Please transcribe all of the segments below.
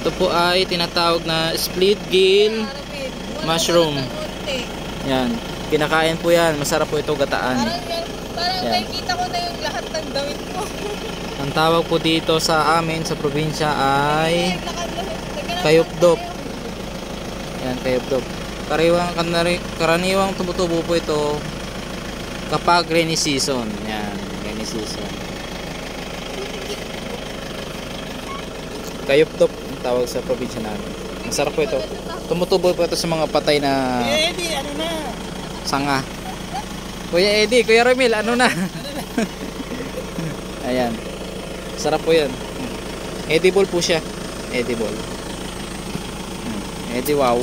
Ito po ay tinatawag na split gill mushroom. Yan. Kinakain po yan. Masarap po ito gataan. Parang nakikita ko na yung lahat ng damit ko. Ang tawag po dito sa amin sa probinsya ay kayupdop. Yan, kayupdop. Karaniwang tumutubo po ito kapag rainy season. Yan, rainy season. Kayupdop ang tawag sa probinsya namin. Masarap po ito. Tumutubo po ito sa mga patay na sanga. Kuya Eddie, Kuya Ramil, ano na? Ayan. Sarap po yan. Edible po siya. Edible. Eddie, wow.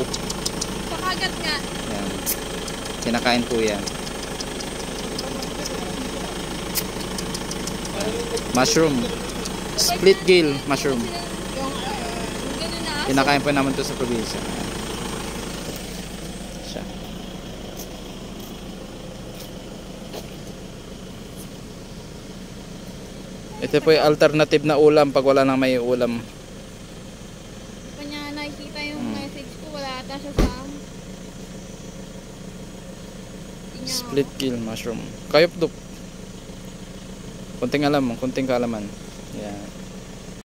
Pakagat nga. Ayan. Kinakain po yan. Mushroom. Split gill mushroom. Kinakain po naman ito sa probinsya. Siya. Ito po yung alternative na ulam pag wala nang may ulam. Kanya nakikita yung message ko, wala ata siya sa Split gill mushroom. Kayupdop. Konting alam, konting kaalaman. Yan.